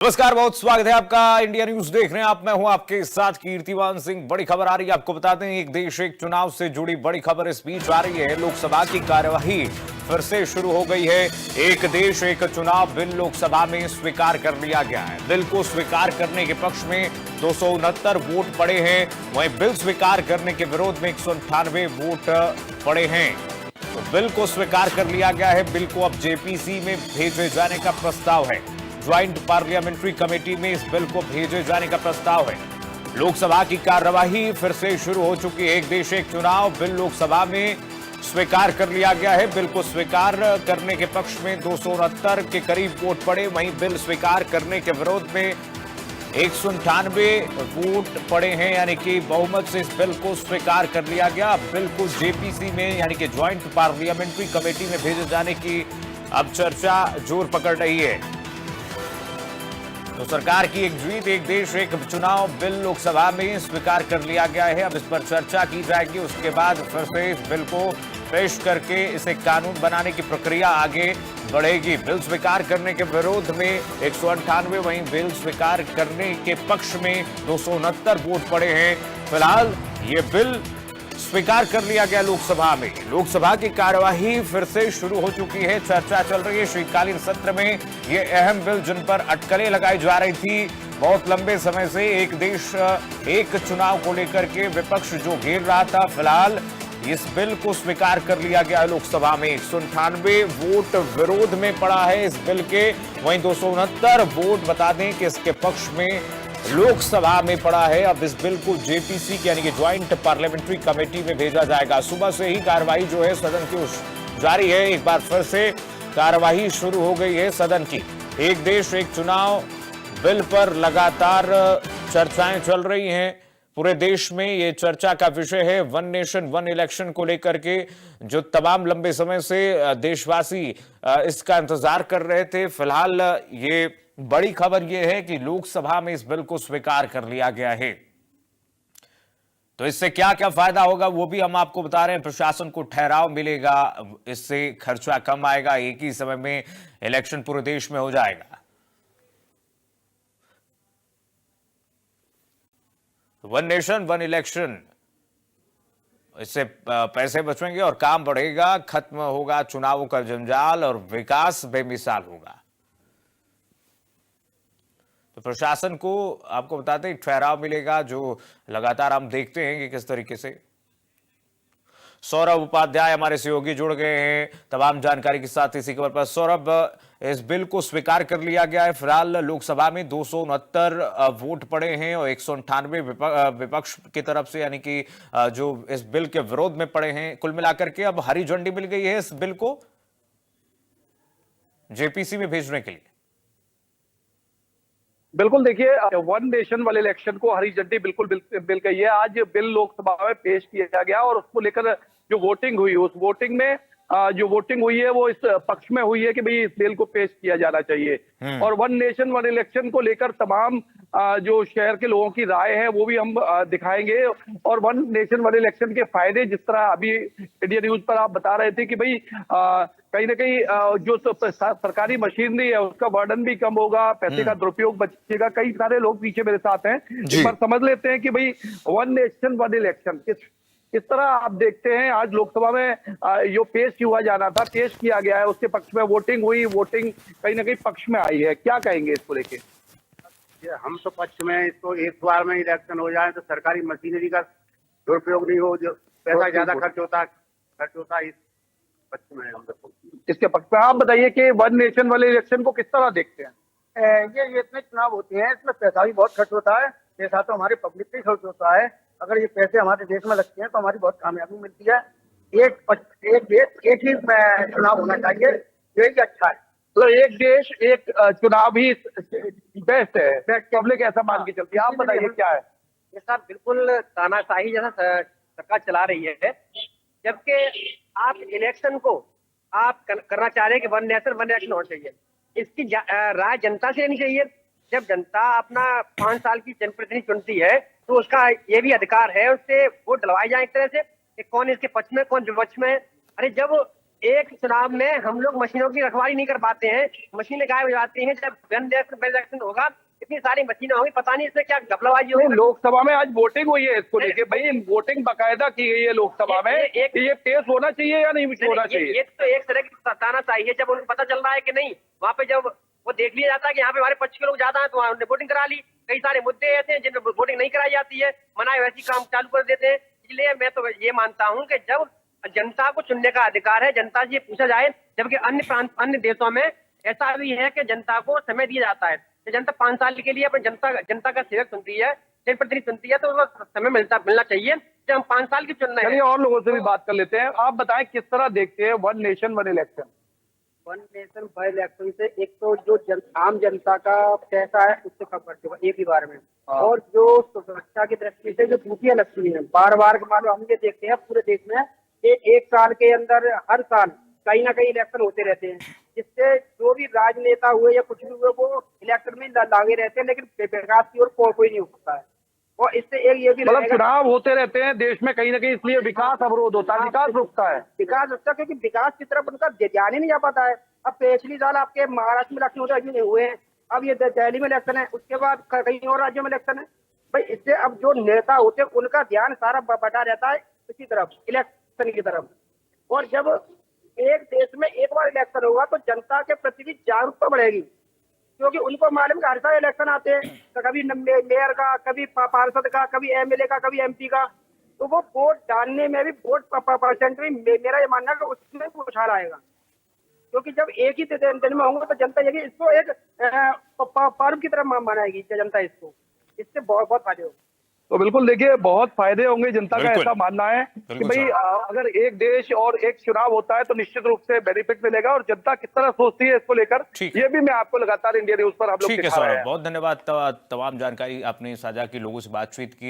नमस्कार, बहुत स्वागत है आपका। इंडिया न्यूज देख रहे हैं आप। मैं हूं आपके साथ कीर्तिमान सिंह। बड़ी खबर आ रही है, आपको बताते हैं एक देश एक चुनाव से जुड़ी बड़ी खबर इस बीच आ रही है। लोकसभा की कार्यवाही फिर से शुरू हो गई है। एक देश एक चुनाव बिल लोकसभा में स्वीकार कर लिया गया है। बिल को स्वीकार करने के पक्ष में 269 वोट पड़े हैं, वहीं बिल स्वीकार करने के विरोध में 198 वोट पड़े हैं। तो बिल को स्वीकार कर लिया गया है। बिल को अब जेपीसी में भेजे जाने का प्रस्ताव है। ज्वाइंट पार्लियामेंट्री कमेटी में इस बिल को भेजे जाने का प्रस्ताव है। लोकसभा की कार्यवाही फिर से शुरू हो चुकी है। एक देश एक चुनाव बिल लोकसभा में स्वीकार कर लिया गया है। बिल को स्वीकार करने के पक्ष में 269 के करीब वोट पड़े, वहीं बिल स्वीकार करने के विरोध में 198 वोट पड़े हैं, यानी कि बहुमत से इस बिल को स्वीकार कर लिया गया। बिल को जेपीसी में यानी कि ज्वाइंट पार्लियामेंट्री कमेटी में भेजे जाने की अब चर्चा जोर पकड़ रही है। तो सरकार की एक जीत, एक देश एक चुनाव बिल लोकसभा में स्वीकार कर लिया गया है। अब इस पर चर्चा की जाएगी, उसके बाद फिर से इस बिल को पेश करके इसे कानून बनाने की प्रक्रिया आगे बढ़ेगी। बिल स्वीकार करने के विरोध में 198, वहीं बिल स्वीकार करने के पक्ष में 269 वोट पड़े हैं। फिलहाल ये बिल स्वीकार कर लिया गया लोकसभा में। लोकसभा की कार्यवाही फिर से शुरू हो चुकी है। चर्चा चल रही है शीतकालीन सत्र में। ये अहम बिल जिन पर अटकलें लगाई जा रही थी बहुत लंबे समय से, एक देश एक चुनाव को लेकर के विपक्ष जो घेर रहा था, फिलहाल इस बिल को स्वीकार कर लिया गया लोकसभा में। 198 वोट विरोध में पड़ा है इस बिल के, वहीं 269 वोट बता दें कि इसके पक्ष में लोकसभा में पड़ा है। अब इस बिल को जेपीसी यानी कि ज्वाइंट पार्लियामेंट्री कमेटी में भेजा जाएगा। सुबह से ही कार्यवाही जो है सदन की जारी है। एक बार फिर से कार्यवाही शुरू हो गई है सदन की। एक देश एक चुनाव बिल पर लगातार चर्चाएं चल रही हैं। पूरे देश में ये चर्चा का विषय है। वन नेशन वन इलेक्शन को लेकर के जो तमाम लंबे समय से देशवासी इसका इंतजार कर रहे थे, फिलहाल ये बड़ी खबर यह है कि लोकसभा में इस बिल को स्वीकार कर लिया गया है। तो इससे क्या क्या फायदा होगा वो भी हम आपको बता रहे हैं। प्रशासन को ठहराव मिलेगा, इससे खर्चा कम आएगा, एक ही समय में इलेक्शन पूरे देश में हो जाएगा। वन नेशन वन इलेक्शन, इससे पैसे बचेंगे और काम बढ़ेगा, खत्म होगा चुनावों का जंजाल और विकास बेमिसाल होगा। तो प्रशासन को आपको बताते हैं ठहराव मिलेगा, जो लगातार हम देखते हैं कि किस तरीके से। सौरभ उपाध्याय हमारे सहयोगी जुड़ गए हैं तमाम जानकारी के साथ इसी खबर पर। सौरभ, इस बिल को स्वीकार कर लिया गया है। फिलहाल लोकसभा में 269 वोट पड़े हैं और 198 विपक्ष की तरफ से, यानी कि जो इस बिल के विरोध में पड़े हैं। कुल मिलाकर के अब हरी झंडी मिल गई है इस बिल को जेपीसी में भेजने के लिए। बिल्कुल, देखिए वन नेशन वन इलेक्शन को हरी झंडी बिल्कुल मिल गई है। आज बिल लोकसभा में पेश किया गया और उसको लेकर जो वोटिंग हुई, उस वोटिंग में जो वोटिंग हुई है वो इस पक्ष में हुई है कि भाई इस बिल को पेश किया जाना चाहिए। और वन नेशन वन इलेक्शन को लेकर तमाम जो शहर के लोगों की राय है वो भी हम दिखाएंगे। और वन नेशन वन इलेक्शन के फायदे, जिस तरह अभी इंडिया न्यूज पर आप बता रहे थे कि भाई कहीं ना कहीं जो सरकारी मशीनरी है उसका बर्डन भी कम होगा, पैसे का दुरुपयोग बचेगा। कई सारे लोग पीछे मेरे साथ हैं, एक बार समझ लेते हैं कि भाई वन नेशन वन इलेक्शन किस तरह आप देखते हैं। आज लोकसभा में जो पेश हुआ जाना था, पेश किया गया है, उसके पक्ष में वोटिंग हुई, वोटिंग कहीं ना कहीं पक्ष में आई है। क्या कहेंगे इसको लेके? हम तो पक्ष में, इसको एक बार में इलेक्शन हो जाए तो सरकारी मशीनरी का दुरुपयोग नहीं हो, जो पैसा ज्यादा खर्च होता है, इस पक्ष में हम तो। इसके पक्ष में आप बताइए कि वन नेशन वाले इलेक्शन को किस तरह देखते हैं? ये इतने चुनाव होते हैं, इसमें पैसा भी बहुत खर्च होता है। पैसा तो हमारे पब्लिक पे खर्च होता है। अगर ये पैसे हमारे देश में लगते हैं तो हमारी बहुत कामयाबी मिलती है। एक देश एक ही चुनाव होना चाहिए, यही अच्छा है। तो एक देश एक चुनाव ही बेस्ट है, पब्लिक ऐसा मान के चलती है। आप बताइए क्या है? ये साहब बिल्कुल तानाशाही जैसा सरकार चला रही है, जबकि आप इलेक्शन को आप करना चाह रहे हैं कि वन नेशन वन इलेक्शन होना चाहिए। इसकी राय जनता से लेनी चाहिए। जब जनता अपना 5 साल की जनप्रतिनिधि चुनती है तो उसका ये भी अधिकार है, उससे वोट डलवाए जाए एक तरह से कि कौन इसके पक्ष में कौन विपक्ष में। अरे जब एक चुनाव में हम लोग मशीनों की रखवाली नहीं कर पाते हैं, मशीनें गायब हो जाती हैं। जब वन इलेक्शन होगा, इतनी सारी मशीनें होंगी, पता नहीं इसमें क्या घपलाबाजी होगी। लोकसभा में आज वोटिंग हुई है इसको लेके, भाई वोटिंग बाकायदा की गई है लोकसभा में, ये पेश होना चाहिए या नहीं होना चाहिए? ये तो एक तरह की तानाशाही है। जब उनको पता चल रहा है कि नहीं, वहाँ पे जब वो देख लिया जाता है कि यहाँ पे हमारे पक्ष के लोग ज्यादा हैं, तो वहाँ उन्होंने वोटिंग करा ली। कई सारे मुद्दे ऐसे हैं जिनमें वोटिंग नहीं कराई जाती है, मनाए वैसी काम चालू कर देते हैं। इसलिए मैं तो ये मानता हूँ कि जब जनता को चुनने का अधिकार है, जनता से ये पूछा जाए, जबकि अन्य देशों में ऐसा भी है कि जनता को समय दिया जाता है। तो जनता 5 साल के लिए अपनी जनता का सेवक चुनती है, जनप्रतिनिधि चुनती है, तो उसको समय मिलना चाहिए। जब हम 5 साल की चुन रहे हैं। चलिए और लोगों से भी बात कर लेते हैं। आप बताएं किस तरह देखते हैं one nation one election? One nation one election से एक तो जो आम जनता का पैसा है उससे कम खर्च होगा एक ही बार में, और जो सुरक्षा की दृष्टि से जो ड्यूटियां लगती हैं बार बार, मान लो हम ये देखते हैं पूरे देश में कि एक साल के अंदर हर साल कहीं ना कहीं इलेक्शन होते रहते हैं, जिससे जो भी राजनेता हुए या कुछ भी हुए वो इलेक्शन में लागे रहते हैं, लेकिन विकास की ओर कोई नहीं हो सकता है। और इससे एक ये भी मतलब चुनाव होते रहते हैं देश में कहीं ना कहीं, इसलिए विकास अवरोध होता है, विकास रुकता है। विकास रुकता है क्योंकि विकास की तरफ उनका ध्यान ही नहीं जा पाता है। अब पिछली साल आपके महाराष्ट्र में इलेक्शन होते हुए हैं, अब ये दिल्ली में इलेक्शन है, उसके बाद कहीं और राज्यों में इलेक्शन है। भाई इससे अब जो नेता होते हैं उनका ध्यान सारा बटा रहता है इसी तरफ, इलेक्शन की तरफ। और जब एक देश में एक बार इलेक्शन होगा तो जनता के प्रति भी जागरूकता बढ़ेगी, क्योंकि उनको मालूम है हर साल इलेक्शन आते हैं, तो कभी मेयर का, कभी पार्षद का, कभी एमएलए का, कभी एमपी का, तो वो वोट डालने में भी वोट परसेंट भी मेरा ये मानना है कि उसमें भी उछाल आएगा। क्योंकि जब एक ही दिन में होंगे तो जनता ये इसको एक पर्व की तरह मनाएगी जनता, इससे बहुत बहुत फायदे होंगे। तो बिल्कुल देखिए बहुत फायदे होंगे, जनता का बिल्कुल। ऐसा मानना है कि भाई अगर एक देश और एक चुनाव होता है तो निश्चित रूप से बेनिफिट मिलेगा, और जनता किस तरह सोचती है इसको लेकर ये भी मैं आपको लगातार इंडिया न्यूज पर हम लोग ठीक है दिखा रहे सौरभ, हैं। बहुत धन्यवाद। तमाम जानकारी आपने साझा की, लोगों से बातचीत की।